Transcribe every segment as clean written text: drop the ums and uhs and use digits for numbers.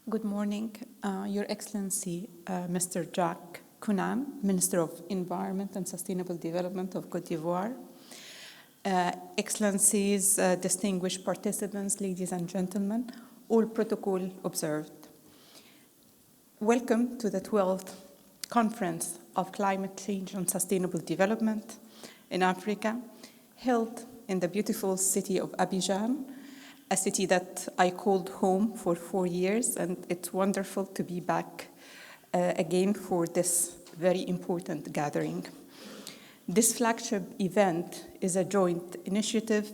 Good morning, Your Excellency, Mr. Jack Hanan, Minister of Environment and Sustainable Development of Cote d'Ivoire, Excellencies, distinguished participants, ladies and gentlemen, all protocol observed. Welcome to the 12th Conference of Climate Change and Sustainable Development in Africa, held in the beautiful city of Abidjan, a city that I called home for 4 years, and it's wonderful to be back again for this very important gathering. This flagship event is a joint initiative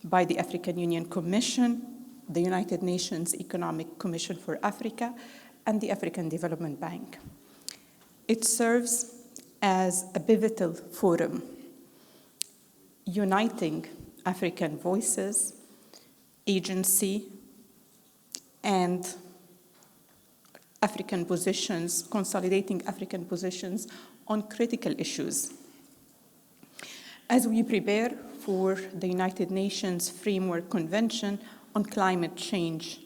by the African Union Commission, the United Nations Economic Commission for Africa, and the African Development Bank. It serves as a pivotal forum, uniting African voices, agency, and African positions, consolidating African positions on critical issues. As we prepare for the United Nations Framework Convention on Climate Change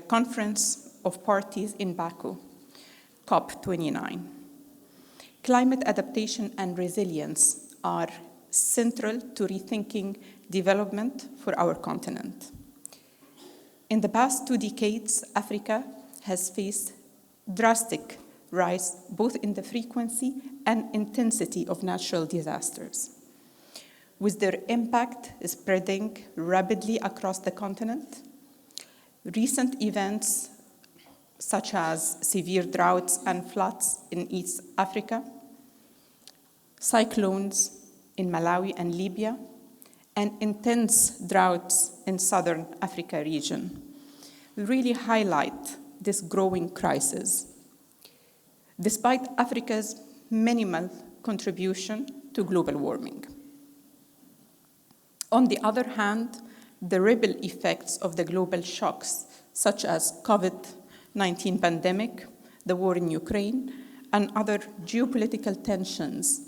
Conference of Parties in Baku, COP29. Climate adaptation and resilience are central to rethinking development for our continent. In the past 2 decades, Africa has faced drastic rise both in the frequency and intensity of natural disasters, with their impact spreading rapidly across the continent. Recent events such as severe droughts and floods in East Africa, cyclones in Malawi and Libya, and intense droughts in Southern Africa region really highlight this growing crisis. Despite Africa's minimal contribution to global warming. On the other hand, the ripple effects of the global shocks, such as COVID-19 pandemic, the war in Ukraine, and other geopolitical tensions,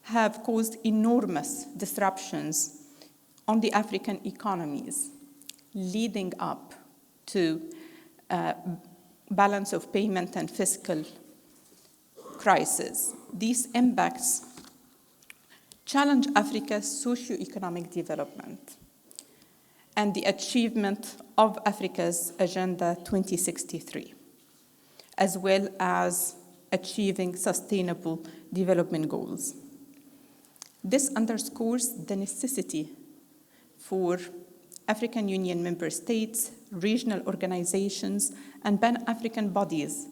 have caused enormous disruptions on the African economies, leading up to balance of payment and fiscal crisis. These impacts challenge Africa's socio-economic development and the achievement of Africa's Agenda 2063, as well as achieving sustainable development goals. This underscores the necessity for African Union member states, regional organizations, and Pan-African bodies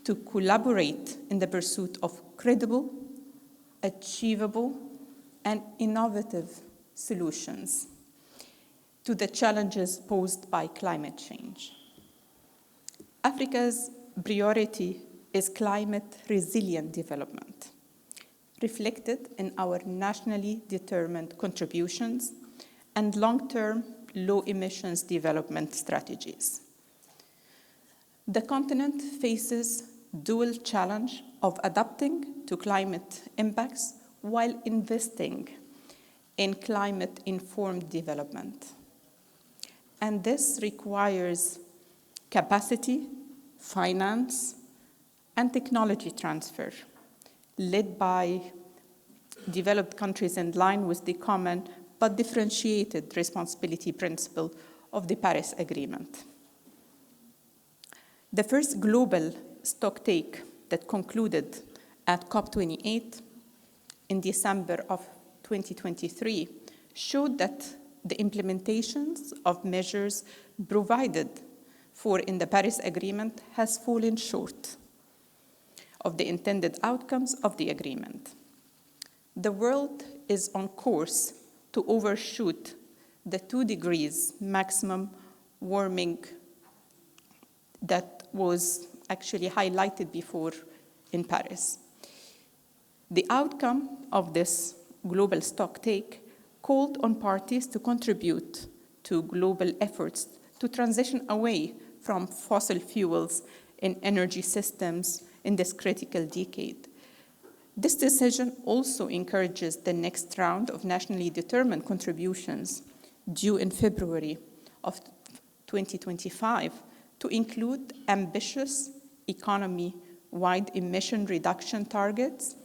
to collaborate in the pursuit of credible, achievable, and innovative solutions to the challenges posed by climate change. Africa's priority is climate resilient development, reflected in our nationally determined contributions and long-term low emissions development strategies. The continent faces dual challenge of adapting to climate impacts while investing in climate-informed development. And this requires capacity, finance, and technology transfer, led by developed countries in line with the common but differentiated responsibility principle of the Paris Agreement. The first global stocktake that concluded at COP28 in December of 2023 showed that the implementations of measures provided for in the Paris Agreement has fallen short of the intended outcomes of the agreement. The world is on course to overshoot the 2 degrees maximum warming that was actually highlighted before in Paris. The outcome of this global stocktake called on parties to contribute to global efforts to transition away from fossil fuels in energy systems in this critical decade. This decision also encourages the next round of nationally determined contributions due in February of 2025 to include ambitious economy-wide emission reduction targets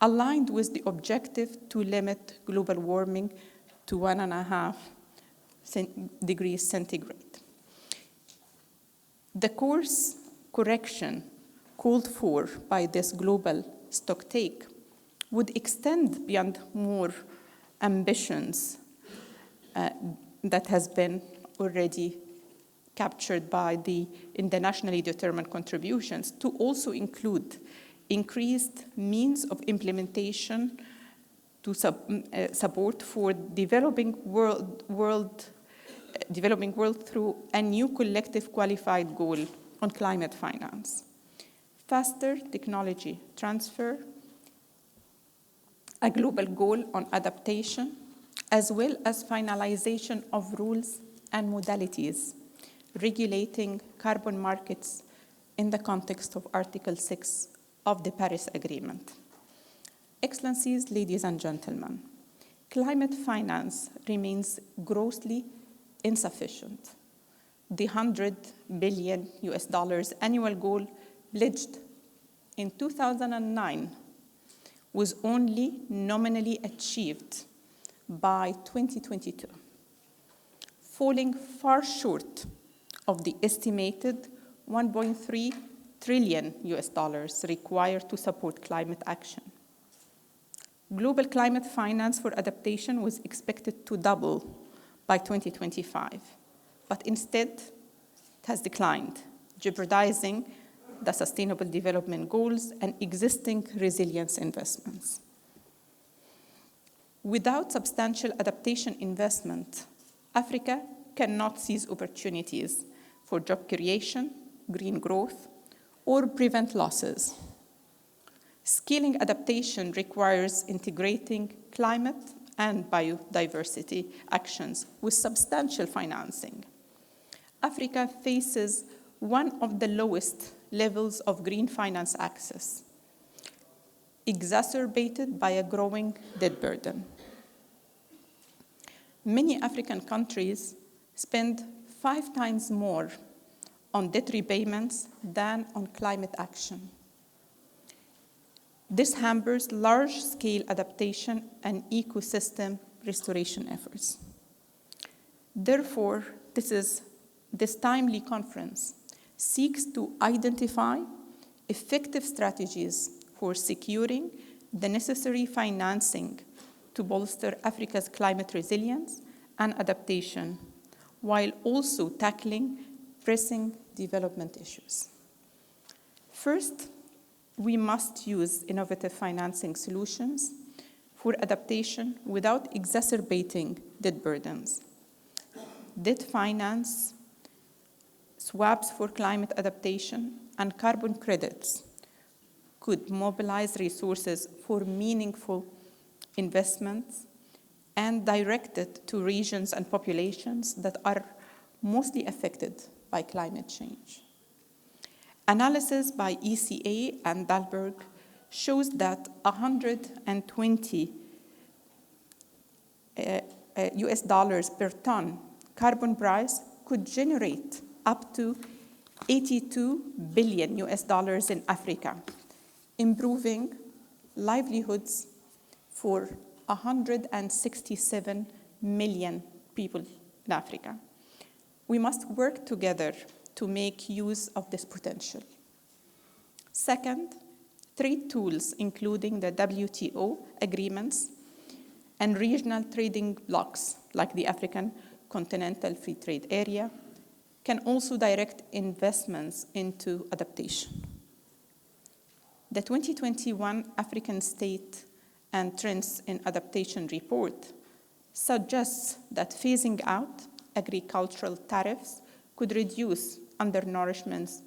aligned with the objective to limit global warming to 1.5 degrees centigrade. The course correction called for by this global stocktake would extend beyond more ambitions that has been already captured in the nationally determined contributions to also include increased means of implementation to support for developing world through a new collective qualified goal on climate finance, faster technology transfer, a global goal on adaptation, as well as finalization of rules and modalities regulating carbon markets in the context of Article 6 of the Paris Agreement. Excellencies, ladies and gentlemen, climate finance remains grossly insufficient. The $100 billion annual goal pledged in 2009 was only nominally achieved by 2022, falling far short of the estimated $1.3 trillion required to support climate action. Global climate finance for adaptation was expected to double by 2025, but instead it has declined, jeopardizing the Sustainable Development Goals and existing resilience investments. Without substantial adaptation investment, Africa cannot seize opportunities for job creation, green growth, or prevent losses. Scaling adaptation requires integrating climate and biodiversity actions with substantial financing. Africa faces one of the lowest levels of green finance access, exacerbated by a growing debt burden. Many African countries spend 5 times more on debt repayments than on climate action. This hampers large-scale adaptation and ecosystem restoration efforts. Therefore, this timely conference seeks to identify effective strategies for securing the necessary financing to bolster Africa's climate resilience and adaptation, while also tackling pressing development issues. First, we must use innovative financing solutions for adaptation without exacerbating debt burdens. Debt finance, swaps for climate adaptation, and carbon credits could mobilize resources for meaningful investments and direct it to regions and populations that are mostly affected by climate change. Analysis by ECA and Dalberg shows that $120 per ton carbon price could generate up to $82 billion in Africa, improving livelihoods for 167 million people in Africa. We must work together to make use of this potential. Second, trade tools, including the WTO agreements and regional trading blocs like the African Continental Free Trade Area, can also direct investments into adaptation. The 2021 African State and Trends in Adaptation report suggests that phasing out agricultural tariffs could reduce undernourishments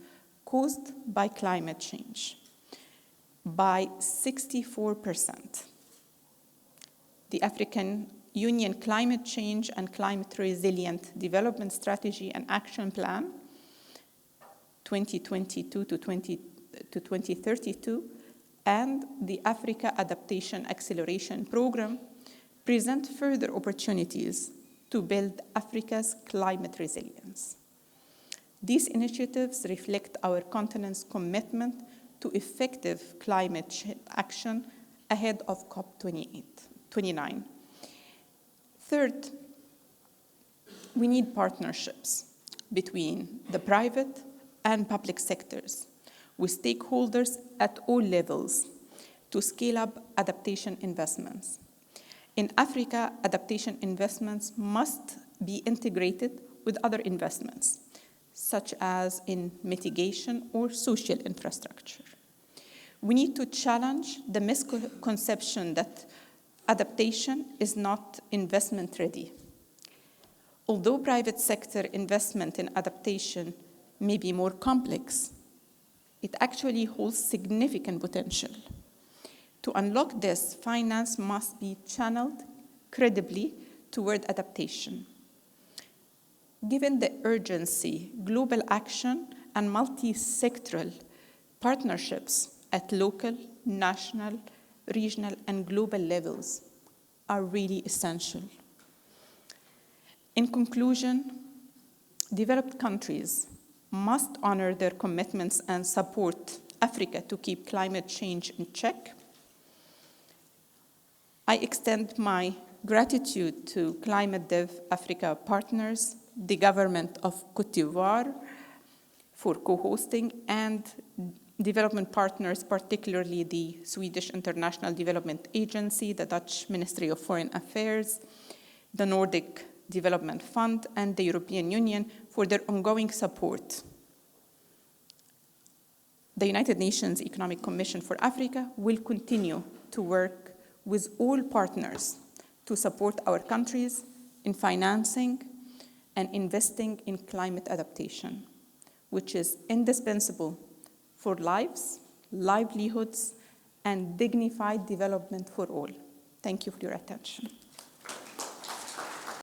caused by climate change by 64%. The African Union Climate Change and Climate Resilient Development Strategy and Action Plan 2022 to 2032 and the Africa Adaptation Acceleration Program present further opportunities to build Africa's climate resilience. These initiatives reflect our continent's commitment to effective climate action ahead of COP29. Third, we need partnerships between the private and public sectors with stakeholders at all levels to scale up adaptation investments. In Africa, adaptation investments must be integrated with other investments, such as in mitigation or social infrastructure. We need to challenge the misconception that adaptation is not investment ready. Although private sector investment in adaptation may be more complex, it actually holds significant potential. To unlock this, finance must be channeled credibly toward adaptation. Given the urgency, global action and multi-sectoral partnerships at local, national, regional, and global levels are really essential. In conclusion, developed countries must honor their commitments and support Africa to keep climate change in check. I extend my gratitude to Climate Dev Africa partners, the government of Cote d'Ivoire for co-hosting, and development partners, particularly the Swedish International Development Agency, the Dutch Ministry of Foreign Affairs, the Nordic Development Fund, and the European Union for their ongoing support. The United Nations Economic Commission for Africa will continue to work with all partners to support our countries in financing and investing in climate adaptation, which is indispensable for lives, livelihoods, and dignified development for all. Thank you for your attention.